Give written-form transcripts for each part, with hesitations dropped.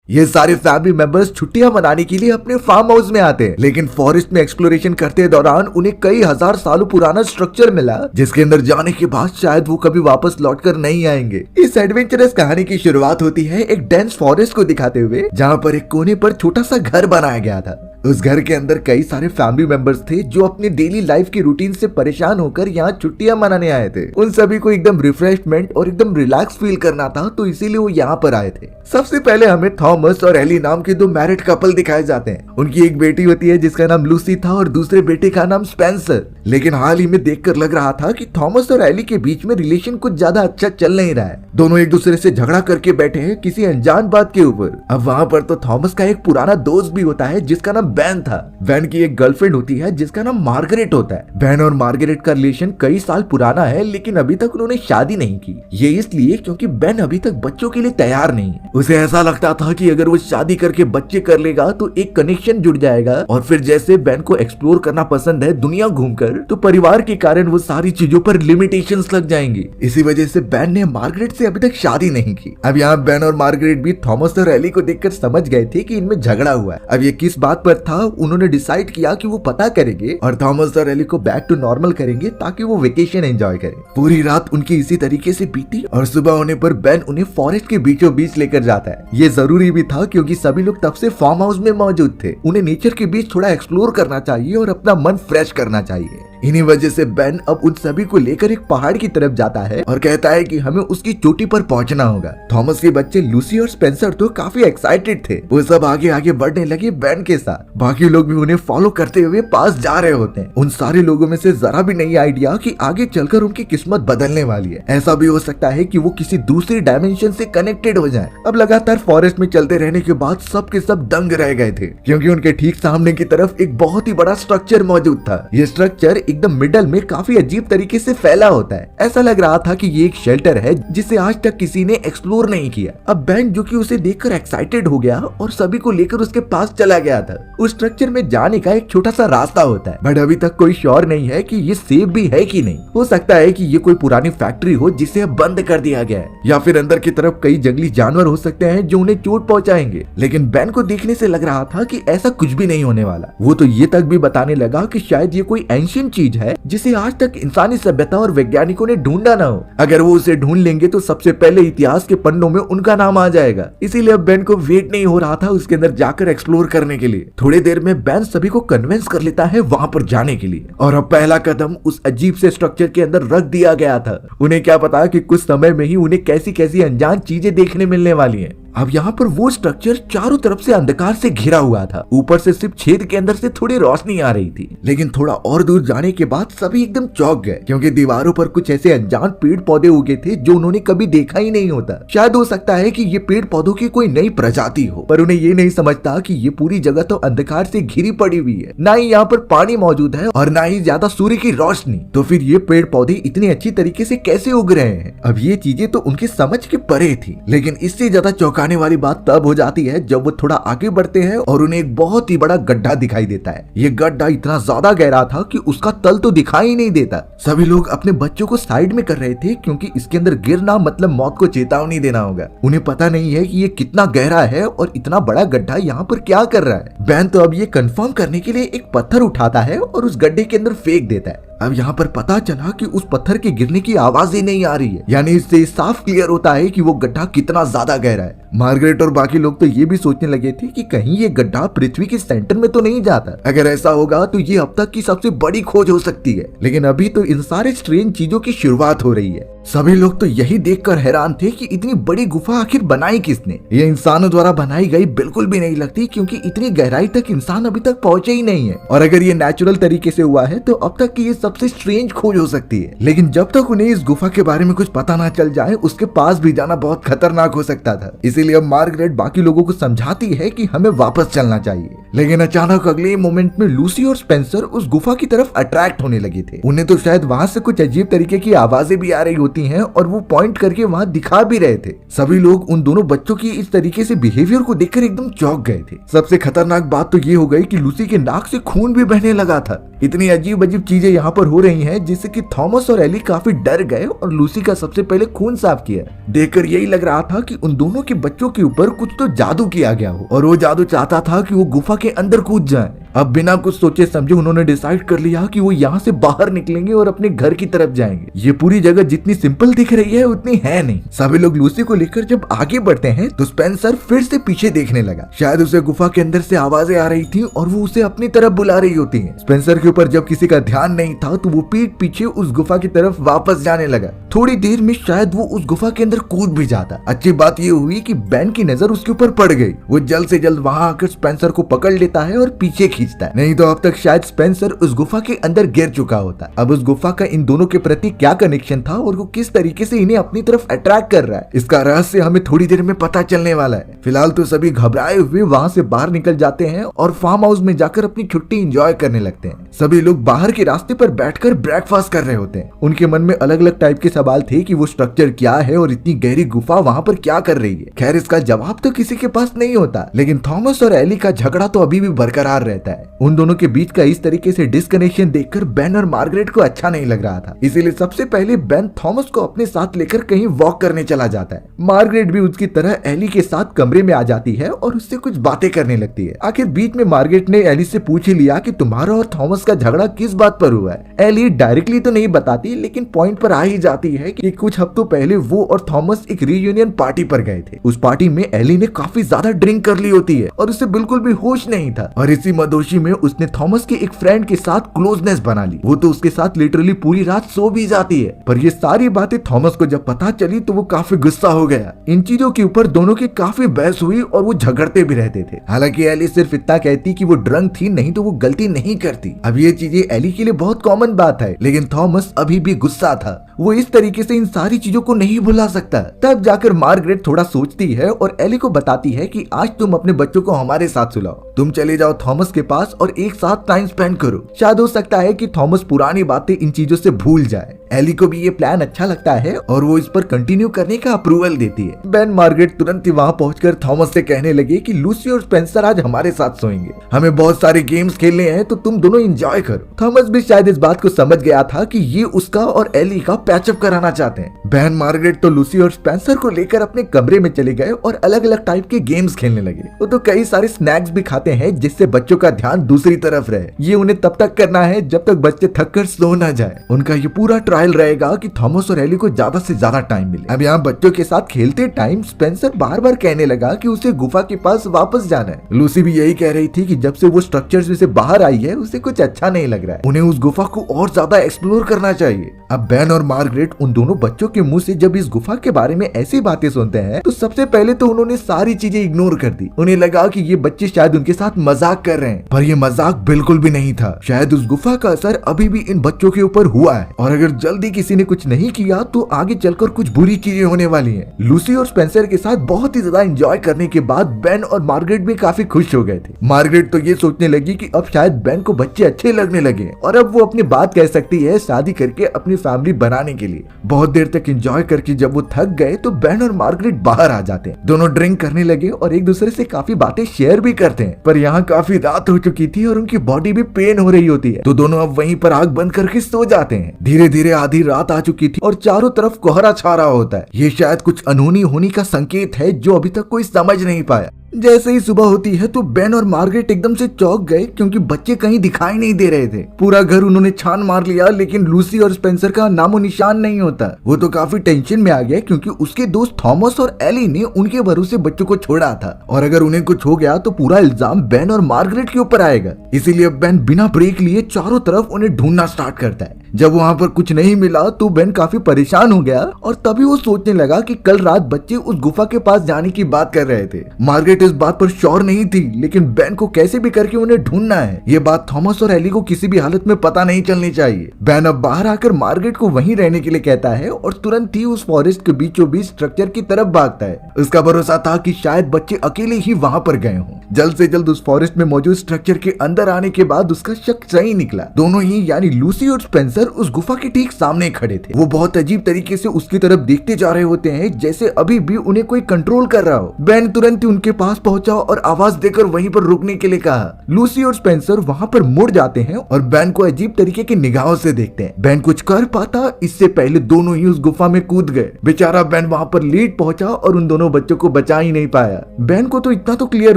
ये सारे family members छुट्टियां मनाने के लिए अपने फार्म हाउस में आते हैं, लेकिन फॉरेस्ट में एक्सप्लोरेशन करते दौरान उन्हें कई हजार सालों पुराना स्ट्रक्चर मिला जिसके अंदर जाने के बाद शायद वो कभी वापस लौटकर नहीं आएंगे। इस एडवेंचरस कहानी की शुरुआत होती है एक डेंस फॉरेस्ट को दिखाते हुए, जहाँ पर एक कोने पर छोटा सा घर बनाया गया था। उस घर के अंदर कई सारे फैमिली मेंबर्स थे जो अपने डेली लाइफ की रूटीन से परेशान होकर यहाँ छुट्टियां मनाने आए थे। उन सभी को एकदम रिफ्रेशमेंट और एकदम रिलैक्स फील करना था, तो इसीलिए वो यहाँ पर आए थे। सबसे पहले हमें थॉमस और एली नाम के दो मैरिड कपल दिखाए जाते हैं। उनकी एक बेटी होती है जिसका नाम लूसी था और दूसरे बेटे का नाम स्पेंसर। लेकिन हाल ही में देखकर लग रहा था कि थॉमस और एली के बीच में रिलेशन कुछ ज्यादा अच्छा चल नहीं रहा है। दोनों एक दूसरे से झगड़ा करके बैठे हैं किसी अनजान बात के ऊपर। अब वहाँ पर तो थॉमस का एक पुराना दोस्त भी होता है जिसका नाम बेन था। बेन की एक गर्लफ्रेंड होती है जिसका नाम मार्गरेट होता है। बेन और मार्गरेट का रिलेशन कई साल पुराना है, लेकिन अभी तक उन्होंने शादी नहीं की। ये इसलिए क्योंकि बेन अभी तक बच्चों के लिए तैयार नहीं है। उसे ऐसा लगता था कि अगर वो शादी करके बच्चे कर लेगा तो एक कनेक्शन जुड़ जाएगा, और फिर जैसे बेन को एक्सप्लोर करना पसंद है दुनिया घूमकर, तो परिवार के कारण वो सारी चीजों पर लिमिटेशंस लग जाएंगी। इसी वजह से बेन ने मार्गरेट से अभी तक शादी नहीं की। अब यहाँ बेन और मार्गरेट भी थॉमस और एली को देखकर समझ गए थे कि इनमें झगड़ा हुआ है। अब ये किस बात पर था उन्होंने डिसाइड किया कि वो पता करेंगे और थॉमस और एली को बैक टू नॉर्मल करेंगे ताकि वो वेकेशन एंजॉय करें। पूरी रात उनकी इसी तरीके से बीती और सुबह होने पर बेन उन्हें फॉरेस्ट के बीचों बीच लेकर जाता है। ये जरूरी भी था क्योंकि सभी लोग तब से फार्म हाउस में मौजूद थे। उन्हें नेचर के बीच थोड़ा एक्सप्लोर करना चाहिए और अपना मन फ्रेश करना चाहिए। इन्हीं वजह से बेन अब उन सभी को लेकर एक पहाड़ की तरफ जाता है और कहता है कि हमें उसकी चोटी पर पहुंचना होगा। थॉमस के बच्चे लूसी और स्पेंसर तो काफी एक्साइटेड थे। वो सब आगे आगे बढ़ने लगे बेन के साथ। बाकी लोग भी उन्हें फॉलो करते हुए पास जा रहे होते हैं। उन सारे लोगों में से जरा भी नहीं आइडिया कि आगे चलकर उनकी किस्मत बदलने वाली है। ऐसा भी हो सकता है कि वो किसी दूसरी डायमेंशन से कनेक्टेड हो जाए। अब लगातार फॉरेस्ट में चलते रहने के बाद सब के सब दंग रह गए थे, क्योंकि उनके ठीक सामने की तरफ एक बहुत ही बड़ा स्ट्रक्चर मौजूद था। ये स्ट्रक्चर एकदम मिडल में काफी अजीब तरीके से फैला होता है। ऐसा लग रहा था कि ये एक शेल्टर है जिसे आज तक किसी ने एक्सप्लोर नहीं किया। अब बेन जो कि उसे देखकर एक्साइटेड हो गया और सभी को लेकर उसके पास चला गया था। उस स्ट्रक्चर में जाने का एक छोटा सा रास्ता होता है, बट अभी तक कोई श्योर नहीं है कि ये सेफ भी है कि नहीं। हो सकता है कि ये कोई पुरानी फैक्ट्री हो जिसे अब बंद कर दिया गया है, या फिर अंदर की तरफ कई जंगली जानवर हो सकते हैं जो उन्हें चोट पहुंचाएंगे। लेकिन बेन को देखने से लग रहा था कि ऐसा कुछ भी नहीं होने वाला। वो तो ये तक भी बताने लगा कि शायद ये कोई एंशिएंट चीज है जिसे आज तक इंसानी सभ्यता और वैज्ञानिकों ने ढूंढा ना हो। अगर वो उसे ढूंढ लेंगे तो सबसे पहले इतिहास के पन्नों में उनका नाम आ जाएगा। इसीलिए अब बेन को वेट नहीं हो रहा था उसके अंदर जाकर एक्सप्लोर करने के लिए। थोड़ी देर में बेन सभी को कन्विंस कर लेता है वहां पर जाने के लिए, और अब पहला कदम उस अजीब से स्ट्रक्चर के अंदर रख दिया गया था। उन्हें क्या पता कि कुछ समय में ही उन्हें कैसी कैसी अनजान चीजें देखने मिलने वाली हैं। अब यहाँ पर वो स्ट्रक्चर चारों तरफ से अंधकार से घिरा हुआ था। ऊपर से सिर्फ छेद के अंदर से थोड़ी रोशनी आ रही थी, लेकिन थोड़ा और दूर जाने के बाद सभी एकदम चौंक गए, क्योंकि दीवारों पर कुछ ऐसे अनजान पेड़ पौधे उगे थे जो उन्होंने कभी देखा ही नहीं होता। शायद हो सकता है कि ये पेड़ पौधों की कोई नई प्रजाति हो, पर उन्हें ये नहीं समझता कि ये पूरी जगह तो अंधकार से घिरी पड़ी हुई है। ना ही यहाँ पर पानी मौजूद है और ना ही ज्यादा सूर्य की रोशनी, तो फिर ये पेड़ पौधे इतनी अच्छी तरीके से कैसे उग रहे हैं। अब ये चीजें तो उनकी समझ के परे थी, लेकिन इससे ज्यादा चौंकाने वाली बात तब हो जाती है जब वो थोड़ा आगे बढ़ते हैं और उन्हें एक बहुत ही बड़ा गड्ढा दिखाई देता है। ये गड्ढा इतना ज्यादा गहरा था कि उसका तल तो दिखाई नहीं देता। सभी लोग अपने बच्चों को साइड में कर रहे थे, क्योंकि इसके अंदर गिरना मतलब मौत को चेतावनी देना होगा। उन्हें पता नहीं है कि ये कितना गहरा है और इतना बड़ा गड्ढा यहाँ पर क्या कर रहा है। बेन तो अब ये कंफर्म करने के लिए एक पत्थर उठाता है और उस गड्ढे के अंदर फेंक देता है। अब यहाँ पर पता चला कि उस पत्थर के गिरने की आवाज ही नहीं आ रही है, यानी इससे साफ क्लियर होता है कि वो गड्ढा कितना ज्यादा गहरा है। मार्गरेट और बाकी लोग तो ये भी सोचने लगे थे कि कहीं ये गड्ढा पृथ्वी के सेंटर में तो नहीं जाता। अगर ऐसा होगा तो ये अब तक की सबसे बड़ी खोज हो सकती है। लेकिन अभी तो इन सारे स्ट्रेंज चीजों की शुरुआत हो रही है। सभी लोग तो यही देखकर हैरान थे कि इतनी बड़ी गुफा आखिर बनाई किसने। ये इंसानों द्वारा बनाई गई बिल्कुल भी नहीं लगती, क्योंकि इतनी गहराई तक इंसान अभी तक पहुंचे ही नहीं है। और अगर ये नेचुरल तरीके से हुआ है तो अब तक की ये सबसे स्ट्रेंज खोज हो सकती है। लेकिन जब तक उन्हें इस गुफा के बारे में कुछ पता ना चल जाए, उसके पास भी जाना बहुत खतरनाक हो सकता था। इसीलिए अब मार्गरेट बाकी लोगों को समझाती है कि हमें वापस चलना चाहिए। लेकिन अचानक अगले मोमेंट में लूसी और स्पेंसर उस गुफा की तरफ अट्रैक्ट होने लगे थे। उन्हें तो शायद वहाँ से कुछ अजीब तरीके की आवाजें भी आ रही होती हैं और वो पॉइंट करके वहाँ दिखा भी रहे थे। सभी लोग उन दोनों बच्चों की इस तरीके से बिहेवियर को देखकर एकदम चौंक गए थे। सबसे खतरनाक बात तो ये हो गई कि लूसी के नाक से खून भी बहने लगा था। इतनी अजीब अजीब चीजें यहाँ पर हो रही हैं जिससे कि थॉमस और एली काफी डर गए और लूसी का सबसे पहले खून साफ किया। देखकर यही लग रहा था कि उन दोनों के बच्चों के ऊपर कुछ तो जादू किया गया हो और वो जादू चाहता था कि वो गुफा के अंदर कूद जाए। अब बिना कुछ सोचे समझे उन्होंने डिसाइड कर लिया कि वो यहाँ से बाहर निकलेंगे और अपने घर की तरफ जाएंगे। ये पूरी जगह जितनी सिंपल दिख रही है उतनी है नहीं। सभी लोग लूसी को लेकर जब आगे बढ़ते हैं तो स्पेंसर फिर से पीछे देखने लगा। शायद उसे गुफा के अंदर से आवाजें आ रही थी और वो उसे अपनी तरफ बुला रही होती है। स्पेंसर के ऊपर जब किसी का ध्यान नहीं था तो वो पीठ पीछे उस गुफा की तरफ वापस जाने लगा। थोड़ी देर में शायद वो उस गुफा के अंदर कूद भी जाता। अच्छी बात ये हुई कि बेन की नजर उसके ऊपर पड़ गई। वो जल्द से जल्द वहां आकर स्पेंसर को पकड़ लेता है और पीछे खींचता है, नहीं तो अब तक शायद स्पेंसर उस गुफा के अंदर गिर चुका होता। अब उस गुफा का इन दोनों के प्रति क्या कनेक्शन था और वो किस तरीके से इन्हें अपनी तरफ अट्रैक्ट कर रहा है, इसका रहस्य हमें थोड़ी देर में पता चलने वाला है। फिलहाल तो सभी घबराए हुए वहां से बाहर निकल जाते हैं और फार्म हाउस में जाकर अपनी छुट्टी एंजॉय करने लगते हैं। सभी लोग बाहर के रास्ते पर बैठकर ब्रेकफास्ट कर रहे होते हैं। उनके मन में अलग अलग टाइप के सवाल थे कि वो स्ट्रक्चर क्या है और इतनी गहरी गुफा वहाँ पर क्या कर रही है। खैर इसका जवाब तो किसी के पास नहीं होता, लेकिन थॉमस और एली का झगड़ा तो अभी भी बरकरार रहता है। उन दोनों के बीच का इस तरीके से डिस्कनेक्शन देखकर बेन और मार्गरेट को अच्छा नहीं लग रहा था। इसीलिए सबसे पहले बेन थॉमस को अपने साथ लेकर कहीं वॉक करने चला जाता है। मार्गरेट भी उसकी तरह एली के साथ कमरे में आ जाती है और उससे कुछ बातें करने लगती है। आखिर बीच में मार्गरेट ने एली से पूछ ही लिया कि तुम्हारा और थॉमस का झगड़ा किस बात पर हुआ है। एली डायरेक्टली तो नहीं बताती, लेकिन पॉइंट पर आ ही जाती है कि कुछ हफ्तों पहले वो और थॉमस एक रीयूनियन पार्टी पर गए थे। उस पार्टी में एली ने काफी ज्यादा ड्रिंक कर ली होती है और उसे बिल्कुल भी होश नहीं था और इसी मदोशी में उसने थॉमस के एक फ्रेंड के साथ क्लोजनेस बना ली। वो तो उसके साथ लिटरली पूरी रात सो भी जाती है। पर ये सारी बातें थॉमस को जब पता चली तो वो काफी गुस्सा हो गया। इन चीजों के ऊपर दोनों की काफी बहस हुई और वो झगड़ते भी रहते थे। हालांकि एली सिर्फ इतना कहती कि वो ड्रंक थी, नहीं तो वो गलती नहीं करती। अब ये चीजें एली के लिए बहुत कॉमन बात है, लेकिन थॉमस अभी भी गुस्सा था। वो इस तरीके से इन सारी चीजों को नहीं भुला सकता। तब जाकर मार्गरेट थोड़ा सोचती है और एली को बताती है कि आज तुम अपने बच्चों को हमारे साथ सुलाओ। तुम चले जाओ थॉमस के पास और एक साथ टाइम स्पेंड करो। शायद हो सकता है कि थॉमस पुरानी बातें इन चीजों से भूल जाए। एली को भी ये प्लान अच्छा लगता है और वो इस पर कंटिन्यू करने का अप्रूवल देती है। बेन मार्गरेट तुरंत ही वहाँ पहुंचकर थॉमस से कहने लगे कि लूसी और स्पेंसर आज हमारे साथ सोएंगे। हमें बहुत सारे गेम्स खेलने हैं तो तुम दोनों एंजॉय करो। थॉमस भी शायद इस बात को समझ गया था कि ये उसका और एली का पैचअप कराना चाहते हैं। बेन मार्गरेट तो लूसी और स्पेंसर को लेकर अपने कमरे में चले गए और अलग अलग टाइप के गेम्स खेलने लगे। वो तो कई सारे स्नैक्स भी खाते हैं जिससे बच्चों का ध्यान दूसरी तरफ रहे। ये उन्हें तब तक करना है जब तक बच्चे थक कर सो न जाए। उनका ये पूरा ट्रायल रहेगा कि थॉमस और एली को ज्यादा से ज्यादा टाइम मिले। अब यहाँ बच्चों के साथ खेलते टाइम स्पेंसर बार बार कहने लगा कि उसे गुफा के पास वापस जाना है। लूसी भी यही कह रही थी कि जब से वो स्ट्रक्चर से बाहर आई है उसे कुछ अच्छा नहीं लग रहा है। उन्हें उस गुफा को और ज्यादा एक्सप्लोर करना चाहिए। अब बेन और मार्गरेट उन दोनों बच्चों के मुंह से जब इस गुफा के बारे में ऐसी बातें सुनते हैं तो सबसे पहले तो उन्होंने सारी चीजें इग्नोर कर दी। उन्हें लगा कि ये बच्चे शायद उनके साथ मजाक कर रहे हैं, पर ये मजाक बिल्कुल भी नहीं था। शायद उस गुफा का असर अभी भी इन बच्चों के ऊपर हुआ है और अगर जल्दी किसी ने कुछ नहीं किया तो आगे चलकर कुछ बुरी चीजें होने वाली हैं। लूसी और स्पेंसर के साथ बहुत ही ज्यादा एंजॉय करने के बाद बेन और मार्गरेट भी काफी खुश हो गए थे। मार्गरेट तो ये सोचने लगी कि अब शायद बेन को बच्चे अच्छे लगने लगे और अब वो अपनी बात कह सकती है शादी करके अपनी फैमिली बनाने के लिए। बहुत देर तक एंजॉय करके जब वो थक गए तो बेन और मार्गरेट बाहर आ जाते हैं। दोनों ड्रिंक करने लगे और एक दूसरे से काफी बातें शेयर भी करते हैं। पर यहाँ काफी रात हो चुकी थी और उनकी बॉडी भी पेन हो रही होती है, तो दोनों अब वहीं पर आग बंद करके सो जाते हैं। धीरे धीरे आधी रात आ चुकी थी और चारों तरफ कोहरा छा रहा होता है। ये शायद कुछ अनहोनी होने का संकेत है जो अभी तक कोई समझ नहीं पाया। जैसे ही सुबह होती है तो बेन और मार्गरेट एकदम से चौंक गए क्योंकि बच्चे कहीं दिखाई नहीं दे रहे थे। पूरा घर उन्होंने छान मार लिया लेकिन लूसी और स्पेंसर का नामो निशान नहीं होता। वो तो काफी टेंशन में आ गए क्योंकि उसके दोस्त थॉमस और एली ने उनके भरोसे बच्चों को छोड़ा था और अगर उन्हें कुछ हो गया तो पूरा इल्जाम बेन और मार्गरेट के ऊपर आएगा। इसीलिए बेन बिना ब्रेक लिए चारों तरफ उन्हें ढूंढना स्टार्ट करता है। जब वहाँ पर कुछ नहीं मिला तो बेन काफी परेशान हो गया और तभी वो सोचने लगा कि कल रात बच्चे उस गुफा के पास जाने की बात कर रहे थे। मार्गरेट इस बात पर श्योर नहीं थी, लेकिन बेन को कैसे भी करके उन्हें ढूंढना है। ये बात थॉमस और एली को किसी भी हालत में पता नहीं चलनी चाहिए। बेन अब बाहर आकर मार्गरेट को वहीं रहने के लिए कहता है और तुरंत ही उस फॉरेस्ट के बीचों बीच स्ट्रक्चर की तरफ भागता है। उसका भरोसा था कि शायद बच्चे अकेले ही वहां पर गए हों। जल्द से जल्द उस फॉरेस्ट में मौजूद स्ट्रक्चर के अंदर आने के बाद उसका शक सही निकला। दोनों ही यानी लूसी और स्पेंसर उस गुफा के ठीक सामने खड़े थे। वो बहुत अजीब तरीके से उसकी तरफ देखते जा रहे होते हैं जैसे अभी भी उन्हें कोई कंट्रोल कर रहा हो। बेन तुरंत ही उनके पास पहुंचा और आवाज देकर वहीं पर रुकने के लिए कहा। लूसी और स्पेंसर वहां पर मुड़ जाते हैं और बेन को अजीब तरीके की निगाहों से देखते हैं। बेन कुछ कर पाता इससे पहले दोनों ही उस गुफा में कूद गए। बेचारा बेन वहां पर लेट पहुंचा और उन दोनों बच्चों को बचा ही नहीं पाया। बेन को तो इतना तो क्लियर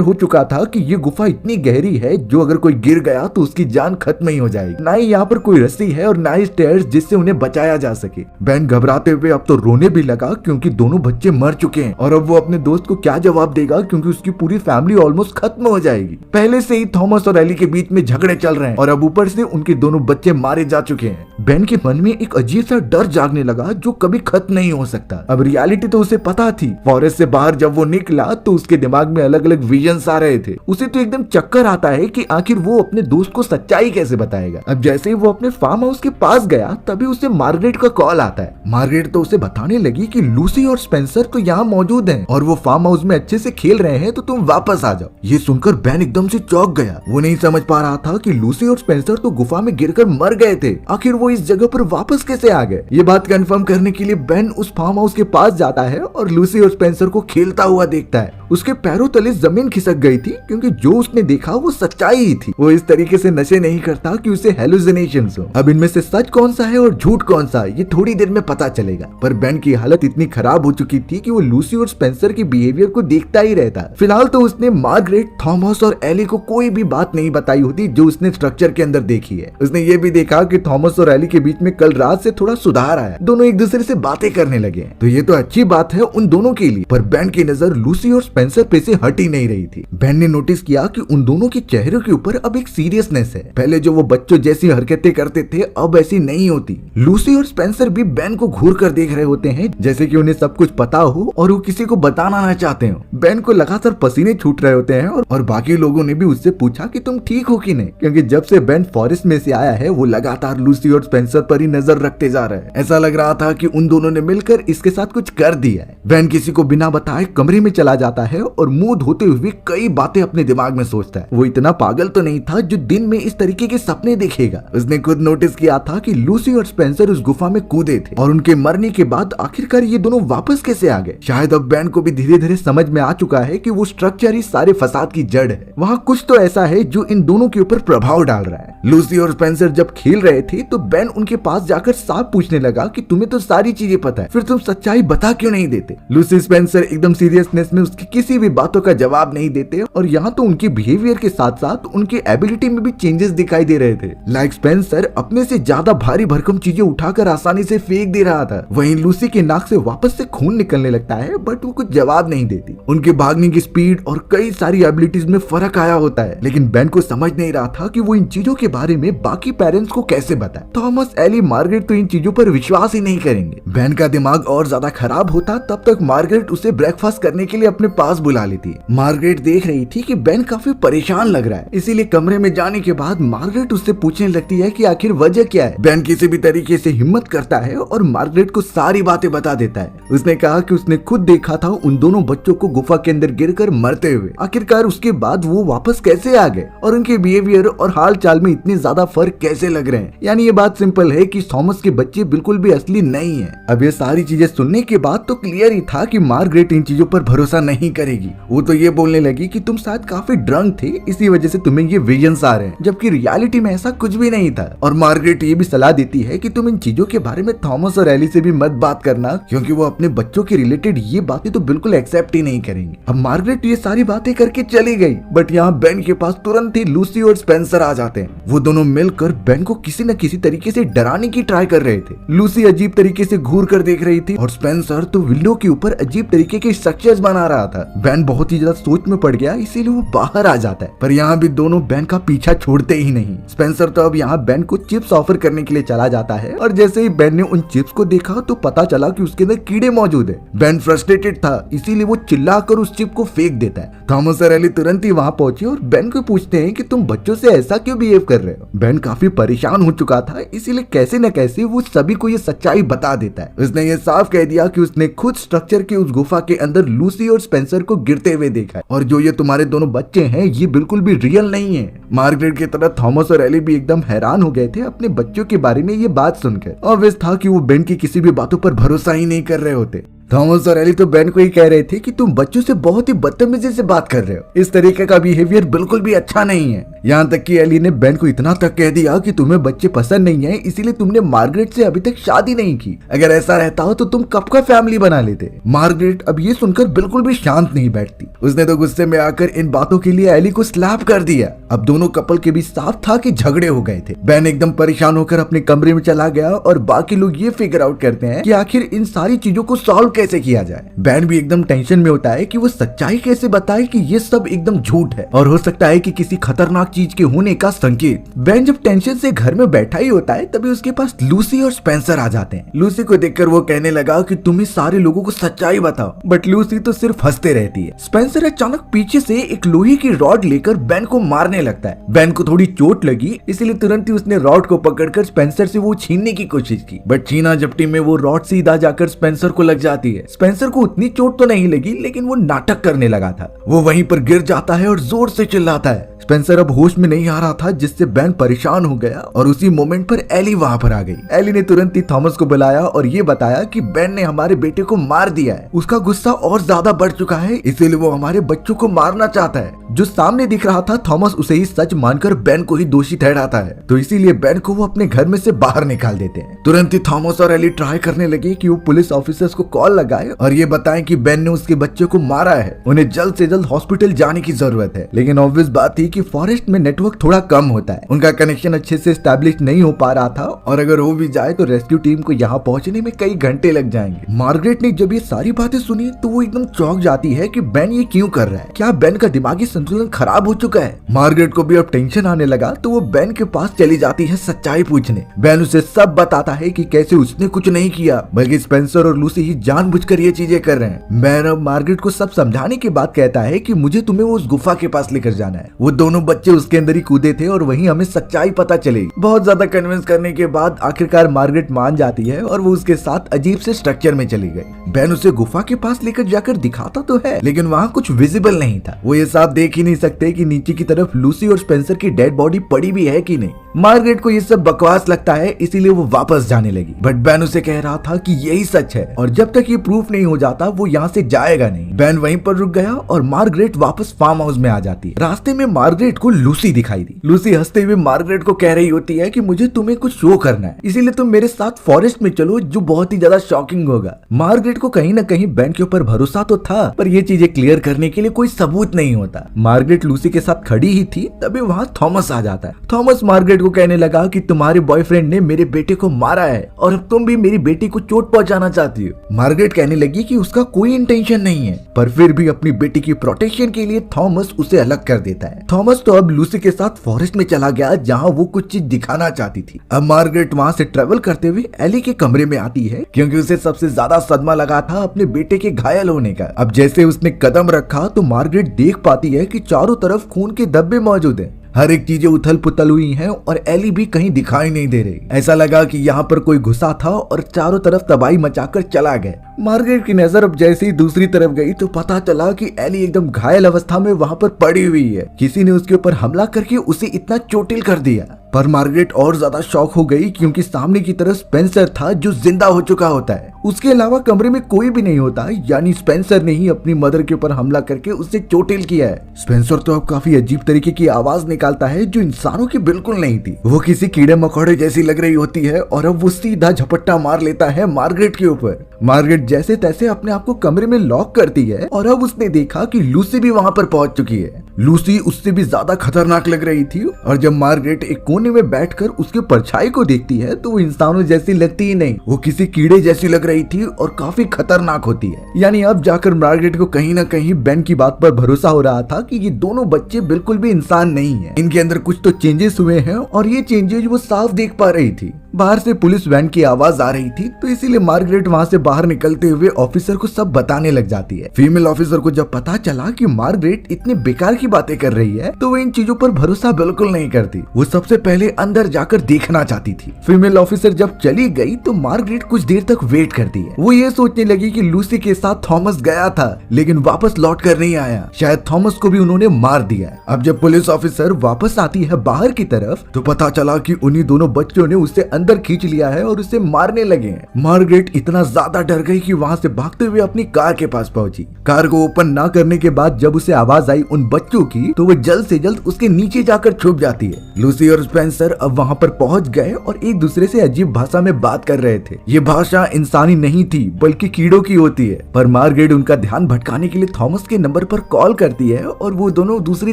हो चुका था कि ये गुफा इतनी गहरी है जो अगर कोई गिर गया तो उसकी जान खत्म ही हो जाएगी। ना ही यहाँ पर कोई रस्सी है और ना ही स्टेयर्स जिससे उन्हें बचाया जा सके। बेन घबराते हुए अब तो रोने भी लगा क्योंकि दोनों बच्चे मर चुके हैं और अब वो अपने दोस्त को क्या जवाब देगा क्योंकि उसकी पूरी फैमिली ऑलमोस्ट खत्म हो जाएगी। पहले से ही थॉमस और एली के बीच में झगड़े चल रहे हैं और अब ऊपर से उनके दोनों बच्चे मारे जा चुके हैं। बेन के मन में एक अजीब सा डर जागने लगा जो कभी खत्म नहीं हो सकता। अब रियलिटी तो उसे पता थी। फॉरेस्ट से बाहर जब वो निकला तो उसके दिमाग में अलग अलग विजन्स आ रहे थे। उसे तो एकदम चक्कर आता है कि आखिर वो अपने दोस्त को सच्चाई कैसे बताएगा। अब जैसे ही वो अपने फार्म हाउस के पास गया तभी उसे मार्गरेट का कॉल आता है। मार्गरेट तो उसे बताने लगी कि लूसी और स्पेंसर तो यहाँ मौजूद हैं और वो फार्म हाउस में अच्छे से खेल रहे हैं तो तुम वापस आ जाओ। ये सुनकर बेन एकदम से चौंक गया। वो नहीं समझ पा रहा था कि लूसी और स्पेंसर तो गुफा में गिरकर मर गए थे। आखिर वो इस जगह पर वापस कैसे आ गए। ये बात कंफर्म करने के लिए बेन उस फार्म हाउस के पास जाता है और लूसी और स्पेंसर को खेलता हुआ देखता है। उसके पैरों तले जमीन खिसक गई थी क्योंकि जो उसने देखा वो सच्चाई ही थी। वो इस तरीके से नशे नहीं करता कि उसे हेलुसिनेशंस हो। अब इनमें से सच कौन सा है और झूठ कौन सा ये थोड़ी देर में पता चलेगा। पर बेन की हालत इतनी खराब हो चुकी थी कि वो लूसी और स्पेंसर के बिहेवियर को देखता ही रहता। फिलहाल तो उसने मार्गरेट, थॉमस और एली को कोई भी बात नहीं बताई होती जो उसने स्ट्रक्चर के अंदर देखी है। उसने ये भी देखा कि थॉमस और एली के बीच में कल रात से थोड़ा सुधार आया। दोनों एक दूसरे से बातें करने लगे। तो ये तो अच्छी बात है उन दोनों के लिए। पर बेन की नजर लूसी और स्पेंसर पे से हट ही नहीं रही थी। बेन ने नोटिस किया कि उन दोनों के चेहरों के ऊपर अब एक सीरियसनेस है। पहले जो वो बच्चों जैसी हरकतें करते थे अब ऐसी नहीं होती। लूसी और स्पेंसर भी बेन को घूर कर देख रहे होते हैं जैसे कि उन्हें सब कुछ पता हो और वो किसी को बताना ना चाहते हो। बेन को लगातार पसीने छूट रहे होते हैं और बाकी लोगों ने भी उससे पूछा कि तुम ठीक हो कि नहीं, क्योंकि जब से बेन फॉरेस्ट में से आया है वो लगातार लूसी और स्पेंसर पर ही नजर रखते जा रहे हैं। ऐसा लग रहा था कि उन दोनों ने मिलकर इसके साथ कुछ कर दिया है। बेन किसी को बिना बताए कमरे में चला जाता है और मुंह धोते हुए कई बातें अपने दिमाग में सोचता है। वो इतना पागल तो नहीं था जो दिन में इस तरीके के सपने देखेगा। उसने खुद नोटिस किया था कि लूसी और स्पेंसर उस गुफा में कूदे थे और उनके मरने के बाद आखिरकार ये दोनों वापस कैसे आ गए। शायद अब बेन को भी धीरे धीरे समझ में आ चुका है कि वो स्ट्रक्चर ही सारे फसाद की जड़ है। वहाँ कुछ तो ऐसा है जो इन दोनों के ऊपर प्रभाव डाल रहा है। लूसी और स्पेंसर जब खेल रहे थे तो बेन उनके पास जाकर साफ पूछने लगा कि तुम्हें तो सारी चीजें पता है, फिर तुम सच्चाई बता क्यों नहीं देते। लूसी स्पेंसर एकदम सीरियसनेस में उसकी किसी भी बातों का जवाब नहीं देते और यहाँ तो उनके बिहेवियर के साथ साथ उनके एबिलिटी में भी चेंजेस दिखाई दे रहे थे। लाइक स्पेंसर अपने से ज्यादा भारी भरकम चीजें उठाकर आसानी से फेंक दे रहा था। वहीं लूसी के नाक से वापस से खून निकलने लगता है बट वो कुछ जवाब नहीं देती। उनके भागने की स्पीड और कई सारी एबिलिटीज में फर्क आया होता है, लेकिन बेन को समझ नहीं रहा था कि वो इन चीजों के बारे में बाकी पेरेंट्स को कैसे बताए। थॉमस, एली, मार्गरेट तो इन चीजों पर विश्वास ही नहीं करेंगे। बेन का दिमाग और ज्यादा खराब होता तब तक मार्गरेट उसे ब्रेकफास्ट करने के लिए अपने पास बुला लेती। मार्गरेट देख रही थी कि बेन काफी परेशान लग रहा है, इसीलिए कमरे में जाने के बाद मार्गरेट उससे पूछने लगती है कि आखिर वजह क्या है। बेन किसी भी तरीके से हिम्मत करता है और मार्गरेट को सारी बातें बता देता है। उसने कहा कि उसने खुद देखा था उन दोनों बच्चों को गुफा के अंदर गिरकर मरते हुए। आखिरकार उसके बाद वो वापस कैसे आ गए और उनके बिहेवियर और हाल चाल में इतने ज्यादा फर्क कैसे लग रहे हैं। यानी ये बात सिंपल है कि थॉमस के बच्चे बिल्कुल भी असली नहीं है। अब ये सारी चीजें सुनने के बाद तो क्लियर ही था कि मार्गरेट इन चीजों पर भरोसा नहीं करेगी। वो तो ये बोलने लगी कि तुम शायद काफी ड्रंक थे, इसी वजह से तुम्हें ये विजन्स आ रहे हैं, जबकि रियलिटी में ऐसा कुछ भी नहीं था। और मार्गरेट ये भी सलाह देती है कि तुम इन चीजों के बारे में थॉमस और एली से भी मत बात करना, क्योंकि वो अपने बच्चों के रिलेटेड ये बातें तो बिल्कुल एक्सेप्ट ही नहीं करेंगे। अब मार्गरेट ये सारी बातें करके चली गई, बट यहाँ बेन के पास तुरंत ही लूसी और स्पेंसर आ जाते हैं। वो दोनों मिलकर बेन को किसी न किसी तरीके से डराने की ट्राई कर रहे थे। लूसी अजीब तरीके से घूर कर देख रही थी और स्पेंसर तो विंडो के ऊपर अजीब तरीके के स्ट्रक्चर्स बना रहा था। बेन बहुत ही ज्यादा सोच में पड़ गया, इसीलिए वो बाहर आ जाता है। पर यहाँ भी दोनों बेन का पीछा छोड़ते ही नहीं। स्पेंसर तो अब यहाँ बेन को चिप्स ऑफर करने के लिए चला जाता है और जैसे ही बेन ने उन चिप्स को देखा तो पता चला कि उसके अंदर कीड़े मौजूद है। बेन फ्रस्ट्रेटेड था, इसीलिए वो चिल्लाकर उस चिप को फेंक देता है। थॉमस और एली तुरंत ही वहाँ पहुंचे और बेन को पूछते हैं कि तुम बच्चों से ऐसा क्यों बिहेव कर रहे हो। बेन काफी परेशान हो चुका था, इसीलिए कैसे न कैसे वो सभी को ये सच्चाई बता देता है। उसने ये साफ कह दिया कि उसने खुद स्ट्रक्चर के उस गुफा के अंदर लूसी और स्पेंसर को गिरते हुए देखा है और जो ये तुम्हारे तुम्हारे दोनों बच्चे हैं ये बिल्कुल भी रियल नहीं है। मार्गरेट की तरह थॉमस और एली भी एकदम हैरान हो गए थे अपने बच्चों के बारे में ये बात सुनकर। ऑब्वियस था कि वो बेन की किसी भी बातों पर भरोसा ही नहीं कर रहे होते। थॉमस और एली तो बेन को ही कह रहे थे कि तुम बच्चों से बहुत ही बदतमीजी से बात कर रहे हो, इस तरीके का बिहेवियर बिल्कुल भी अच्छा नहीं है। यहाँ तक कि एली ने बेन को इतना तक कह दिया कि तुम्हें बच्चे पसंद नहीं है इसीलिए तुमने मार्गरेट से अभी तक शादी नहीं की, अगर ऐसा रहता हो तो तुम कब का फैमिली बना लेते। मार्गरेट अब ये सुनकर बिल्कुल भी शांत नहीं बैठती, उसने तो गुस्से में आकर इन बातों के लिए एली को स्लैप कर दिया। अब दोनों कपल के बीच साफ था कि झगड़े हो गए थे। बेन एकदम परेशान होकर अपने कमरे में चला गया और बाकी लोग ये फिगर आउट करते हैं कि आखिर इन सारी चीजों को सॉल्व कैसे किया जाए। बेन भी एकदम टेंशन में होता है कि वो सच्चाई कैसे बताए कि ये सब एकदम झूठ है और हो सकता है कि किसी खतरनाक चीज के होने का संकेत। बेन जब टेंशन से घर में बैठा ही होता है तभी उसके पास लूसी और स्पेंसर आ जाते हैं। लूसी को देखकर वो कहने लगा कि तुम ही सारे लोगों को सच्चाई बताओ, बट लूसी तो सिर्फ हंसते रहती है। स्पेंसर अचानक पीछे से एक लोहे की रॉड लेकर बेन को मारने लगता है। बेन को थोड़ी चोट लगी इसलिए तुरंत ही उसने रॉड को पकड़कर स्पेंसर से वो छीनने की कोशिश की, बट छीना झपटी में वो रॉड सीधा जाकर स्पेंसर को लग जाती है। स्पेंसर को उतनी चोट तो नहीं लगी लेकिन वो नाटक करने लगा था, वो वहीं पर गिर जाता है और जोर से चिल्लाता है। स्पेंसर अब होश में नहीं आ रहा था जिससे बेन परेशान हो गया और उसी मोमेंट पर एली वहां पर आ गई। एली ने तुरंत ही थॉमस को बुलाया और ये बताया कि बेन ने हमारे बेटे को मार दिया है, उसका गुस्सा और ज्यादा बढ़ चुका है इसीलिए वो हमारे बच्चों को मारना चाहता है। जो सामने दिख रहा था थॉमस उसे ही सच मानकर बेन को ही दोषी ठहराता है, तो इसीलिए बेन को वो अपने घर में से बाहर निकाल देते हैं। तुरंत ही थॉमस और एली ट्राई करने लगे कि वो पुलिस ऑफिसर्स को कॉल लगाए और ये बताएं कि बेन ने उसके बच्चे को मारा है, उन्हें जल्द से जल्द हॉस्पिटल जाने की जरूरत है। लेकिन ऑब्वियस बात थी कि फॉरेस्ट में नेटवर्क थोड़ा कम होता है, उनका कनेक्शन अच्छे से एस्टैब्लिश नहीं हो पा रहा था और अगर हो भी जाए तो रेस्क्यू टीम को यहाँ पहुंचने में कई घंटे लग जाएंगे। मार्गरेट ने जब ये सारी बातें सुनी तो वो एकदम चौंक जाती है कि बेन ये क्यों कर रहा है, क्या बेन का दिमागी संतुलन खराब हो चुका है। मार्गरेट को भी अब टेंशन आने लगा तो वो बेन के पास चली जाती है सच्चाई पूछने। बेन उसे सब बताता है कि कैसे उसने कुछ नहीं किया बल्कि स्पेंसर और लूसी ही जानबूझकर ये चीजें कर रहे हैं। बेन अब मार्गरेट को सब समझाने के बाद कहता है कि मुझे तुम्हें वो उस गुफा के पास लेकर जाना है, वो दोनों बच्चे उसके अंदर ही कूदे थे और वहीं हमें सच्चाई पता चलेगी। बहुत ज्यादा कन्विंस करने के बाद आखिरकार मार्गरेट मान जाती है और वो उसके साथ अजीब से स्ट्रक्चर में चली गई। बेन उसे गुफा के पास लेकर जाकर दिखाता तो है लेकिन वहाँ कुछ विजिबल नहीं था, वो ये साफ देख ही नहीं सकते कि नीचे की तरफ लूसी और स्पेंसर की डेड बॉडी पड़ी भी है कि नहीं। मार्गरेट को ये सब बकवास लगता है इसीलिए वो वापस जाने लगी, बट बेन उसे कह रहा था कि यही सच है और जब तक ये प्रूफ नहीं हो जाता वो यहाँ से जाएगा नहीं। बेन वहीं पर रुक गया और मार्गरेट वापस फार्म हाउस में आ जाती है। रास्ते में मार्गरेट को लूसी दिखाई दी। लूसी हंसते हुए मार्गरेट को कह रही होती है कि मुझे तुम्हें कुछ शो करना है इसीलिए तुम मेरे साथ फॉरेस्ट में चलो जो बहुत ही ज्यादा शॉकिंग होगा। मार्गरेट को कहीं ना कहीं बेन के ऊपर भरोसा तो था पर ये चीजें क्लियर करने के लिए कोई सबूत नहीं होता। मार्गरेट लूसी के साथ खड़ी ही थी तभी वहाँ थॉमस आ जाता है। थॉमस मार्गरेट को कहने लगा कि तुम्हारे बॉयफ्रेंड ने मेरे बेटे को मारा है और अब तुम भी मेरी बेटी को चोट पहुंचाना चाहती हो। मार्गरेट कहने लगी कि उसका कोई इंटेंशन नहीं है पर फिर भी अपनी बेटी की प्रोटेक्शन के लिए थॉमस उसे अलग कर देता है। थॉमस तो अब लूसी के साथ फॉरेस्ट में चला गया जहाँ वो कुछ चीज दिखाना चाहती थी। अब मार्गरेट वहाँ से ट्रेवल करते हुए एली के कमरे में आती है क्योंकि उसे सबसे ज्यादा सदमा लगा था अपने बेटे के घायल होने का। अब जैसे उसने कदम रखा तो मार्गरेट देख पाती है कि चारों तरफ खून के धब्बे मौजूद हैं, हर एक चीजें उथल पुथल हुई हैं और एली भी कहीं दिखाई नहीं दे रही। ऐसा लगा कि यहाँ पर कोई घुसा था और चारों तरफ तबाही मचाकर चला गया। मार्गरेट की नजर अब जैसे ही दूसरी तरफ गई तो पता चला कि एली एकदम घायल अवस्था में वहाँ पर पड़ी हुई है, किसी ने उसके ऊपर हमला करके उसे इतना चोटिल कर दिया। पर मार्गरेट और ज्यादा शॉक हो गई क्योंकि सामने की तरफ स्पेंसर था जो जिंदा हो चुका होता है, उसके अलावा कमरे में कोई भी नहीं होता, यानी स्पेंसर ने ही अपनी मदर के ऊपर हमला करके उसे चोटिल किया है। स्पेंसर तो अब काफी अजीब तरीके की आवाज निकालता है जो इंसानों की बिल्कुल नहीं थी, वो किसी कीड़े मकोड़े जैसी लग रही होती है और अब वो सीधा झपट्टा मार लेता है मार्गरेट के ऊपर। मार्गरेट जैसे तैसे अपने आप को कमरे में लॉक करती है और अब उसने देखा कि लूसी भी वहाँ पर पहुंच चुकी है। लूसी उससे भी ज्यादा खतरनाक लग रही थी और जब मार्गरेट एक कोने में बैठकर उसके परछाई को देखती है तो वो इंसानों जैसी लगती ही नहीं, वो किसी कीड़े जैसी लग रही थी और काफी खतरनाक होती है। यानी अब जाकर मार्गरेट को कहीं ना कहीं बेन की बात पर भरोसा हो रहा था कि ये दोनों बच्चे बिल्कुल भी इंसान नहीं है, इनके अंदर कुछ तो चेंजेस हुए हैं और ये चेंजेस वो साफ देख पा रही थी। बाहर से पुलिस वैन की आवाज आ रही थी, तो इसीलिए मार्गरेट वहाँ से बाहर निकलते हुए ऑफिसर को सब बताने लग जाती है। फीमेल ऑफिसर को जब पता चला कि मार्गरेट इतनी बेकार की बातें कर रही है, तो वो इन चीजों पर भरोसा बिल्कुल नहीं करती। वो सबसे पहले अंदर जाकर देखना चाहती थी। फीमेल ऑफिसर जब चली गई तो मार्गरेट कुछ देर तक वेट करती है। वो ये सोचने लगी कि लूसी के साथ थॉमस गया था, लेकिन वापस लौट कर नहीं आया। शायद थॉमस को भी उन्होंने मार दिया। अब जब पुलिस ऑफिसर वापस आती है बाहर की तरफ, तो पता चला कि उन्हीं दोनों बच्चों ने उसे अंदर खींच लिया है और उसे मारने लगे हैं। मार्गरेट इतना ज्यादा डर गई कि वहाँ से भागते हुए अपनी कार के पास पहुंची। कार को ओपन ना करने के बाद जब उसे आवाज आई उन बच्चों की, तो वो जल्द से जल्द उसके नीचे जाकर छुप जाती है। लूसी और स्पेंसर अब वहाँ पर पहुंच गए और एक दूसरे से अजीब भाषा में बात कर रहे थे। ये भाषा इंसानी नहीं थी बल्कि कीड़ों की होती है। पर मार्गरेट उनका ध्यान भटकाने के लिए थॉमस के नंबर पर कॉल करती है और वो दोनों दूसरी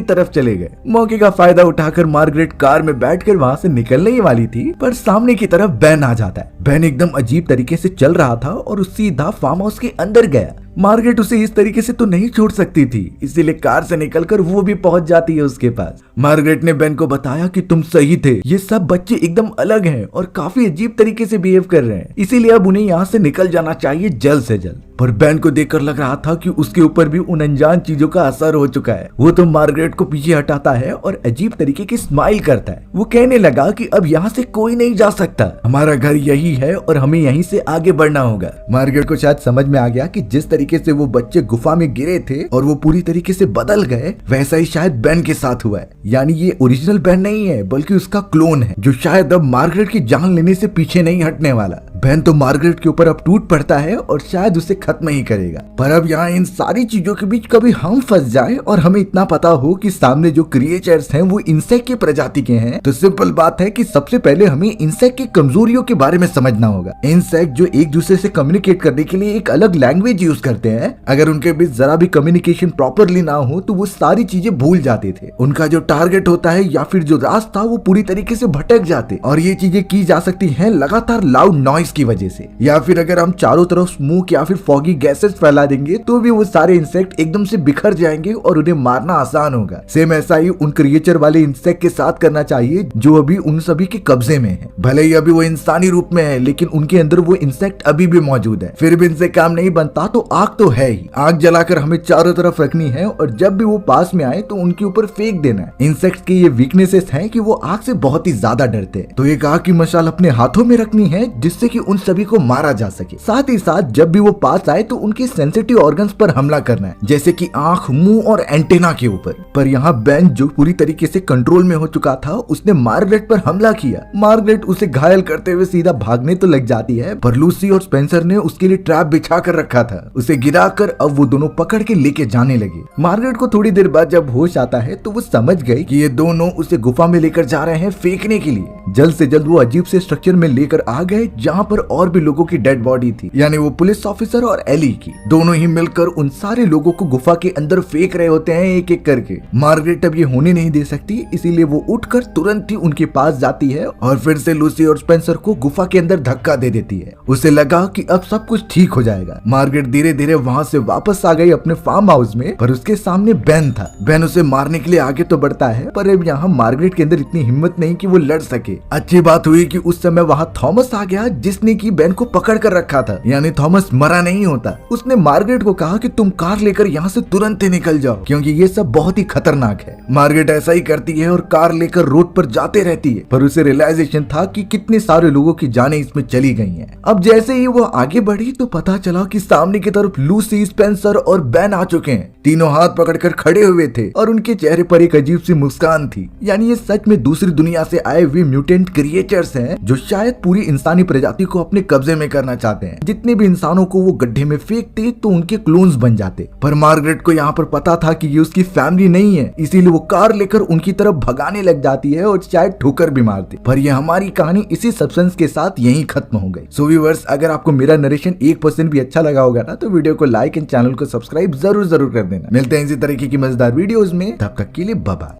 तरफ चले गए। मौके का फायदा उठाकर मार्गरेट कार में बैठकर वहाँ से निकलने ही वाली थी, पर सामने की तरफ बैन आ जाता है। बैन एकदम अजीब तरीके से चल रहा था और सीधा फार्म हाउस के अंदर गया। मार्गरेट उसे इस तरीके से तो नहीं छोड़ सकती थी, इसीलिए कार से निकलकर वो भी पहुंच जाती है उसके पास। मार्गरेट ने बेन को बताया कि तुम सही थे, ये सब बच्चे एकदम अलग हैं और काफी अजीब तरीके से बिहेव कर रहे हैं, इसीलिए अब उन्हें यहाँ से निकल जाना चाहिए जल्द से जल्द। पर बेन को देखकर लग रहा था कि उसके ऊपर भी उन अनजान चीजों का असर हो चुका है। वो तो मार्गरेट को पीछे हटाता है और अजीब तरीके की स्माइल करता है। वो कहने लगा कि अब यहाँ से कोई नहीं जा सकता, हमारा घर यही है और हमें यहीं से आगे बढ़ना होगा। मार्गरेट को शायद समझ में आ गया कि जिस तरीके से वो बच्चे गुफा में गिरे थे और वो पूरी तरीके से बदल गए, वैसा ही शायद बेन के साथ हुआ है। यानी ये ओरिजिनल बेन नहीं है बल्कि उसका क्लोन है, जो शायद अब मार्गरेट की जान लेने से पीछे नहीं हटने वाला। बेन तो मार्गरेट के ऊपर अब टूट पड़ता है और शायद उसे खत्म ही करेगा। पर अब यहाँ इन सारी चीजों के बीच कभी हम फंस जाए और हमें इतना पता हो कि सामने जो क्रिएचर्स हैं वो इंसेक्ट की प्रजाति के हैं, तो सिंपल बात है कि सबसे पहले हमें इंसेक्ट की कमजोरियों के बारे में समझना होगा। इंसेक्ट जो एक दूसरे से कम्युनिकेट करने के लिए एक अलग लैंग्वेज यूज करते हैं, अगर उनके बीच जरा भी कम्युनिकेशन प्रॉपरली ना हो तो वो सारी चीजें भूल जाते थे। उनका जो टारगेट होता है या फिर जो रास्ता, वो पूरी तरीके से भटक जाते। और ये चीजें की जा सकती है लगातार लाउड नॉइस की वजह से, या फिर अगर हम चारों तरफ स्मोक या फिर फॉगी गैसेस फैला देंगे तो भी वो सारे इंसेक्ट एकदम से बिखर जाएंगे और उन्हें मारना आसान होगा। सेम ऐसा ही उन क्रिएचर वाले इंसेक्ट के साथ करना चाहिए जो अभी उन सभी के कब्जे में है। भले ही अभी वो इंसानी रूप में है, लेकिन उनके अंदर वो इंसेक्ट अभी भी मौजूद है। फिर भी इनसे काम नहीं बनता तो आग तो है ही। आग जलाकर हमें चारों तरफ रखनी है और जब भी वो पास में आए तो उनके ऊपर फेंक देना है। इंसेक्ट की ये वीकनेसेस हैं कि वो आग से बहुत ही ज्यादा डरते हैं, तो एक आग की मशाल अपने हाथों में रखनी है जिससे कि उन सभी को मारा जा सके। साथ ही साथ जब भी वो पास आए तो उनके सेंसिटिव ऑर्गन्स पर हमला करना है, जैसे कि आंख, मुंह और एंटेना के ऊपर। पर यहाँ बेन जो पूरी तरीके से कंट्रोल में हो चुका था, उसने मार्गरेट पर हमला किया। मार्गरेट उसे घायल करते हुए सीधा भागने तो लग जाती है, पर लूसी और स्पेंसर ने उसके लिए ट्रैप बिछा कर रखा था। उसे गिराकर अब वो दोनों पकड़ के लेके जाने लगे। मार्गरेट को थोड़ी देर बाद जब होश आता है तो वो समझ गई कि ये दोनों उसे गुफा में लेकर जा रहे हैं फेंकने के लिए। जल्द से जल्द वो अजीब से स्ट्रक्चर में लेकर आ गए जहाँ पर और भी लोगों की डेड बॉडी थी, यानी वो पुलिस ऑफिसर और एली की। दोनों ही मिलकर उन सारे लोगों को गुफा के अंदर फेंक रहे होते हैं एक एक करके। मार्गरेट अब ये होने नहीं दे सकती, इसीलिए वो उठकर तुरंत ही उनके पास जाती है और फिर से लूसी और स्पेंसर को गुफा के अंदर धक्का दे देती है। उसे लगा कि अब सब कुछ ठीक हो जाएगा। मार्गरेट धीरे धीरे वहाँ से वापस आ गई अपने फार्म हाउस में, पर उसके सामने बेन था। बेन उसे मारने के लिए आगे तो बढ़ता है, पर अब यहाँ मार्गरेट के अंदर इतनी हिम्मत नहीं कि वो लड़ सके। अच्छी बात हुई कि उस समय वहाँ थॉमस आ गया, जिसने की बेन को पकड़ कर रखा था, यानी थॉमस मरा नहीं होता। उसने मार्गरेट को कहा कि तुम कार लेकर यहाँ से तुरंत ही निकल जाओ, क्योंकि ये सब बहुत ही खतरनाक है। मार्गरेट ऐसा ही करती है और कार लेकर रोड पर जाते रहती है, पर उसे रियलाइजेशन था कि कितने सारे लोगों की जानें इसमें चली गई हैं। अब जैसे ही वो आगे बढ़ी तो पता चला कि सामने की तरफ लूसी, स्पेंसर और बेन आ चुके हैं। तीनों हाथ पकड़कर खड़े हुए थे और उनके चेहरे पर एक अजीब सी मुस्कान थी, यानी ये सच में दूसरी दुनिया से आए हुए म्यूटेंट क्रिएचर्स हैं जो शायद पूरी इंसानी प्रजाति को अपने कब्जे में करना चाहते हैं। जितने भी इंसानों को वो गड्ढे में फेंकते तो उनके क्लोन्स बन जाते। पर मार्गरेट को यहाँ पर पता था कि ये उसकी फैमिली नहीं है, इसीलिए वो कार लेकर उनकी तरफ भगाने लग जाती है और शायद ठोकर भी मारती। पर ये हमारी कहानी इसी सस्पेंस के साथ यहीं खत्म हो गई। सो व्यूअर्स, अगर आपको मेरा नरेशन 1% भी अच्छा लगा होगा ना, तो वीडियो को लाइक एंड चैनल को सब्सक्राइब जरूर कर देना। मिलते हैं इसी तरीके की मजेदार वीडियोस में, तब तक के लिए बाय बाय।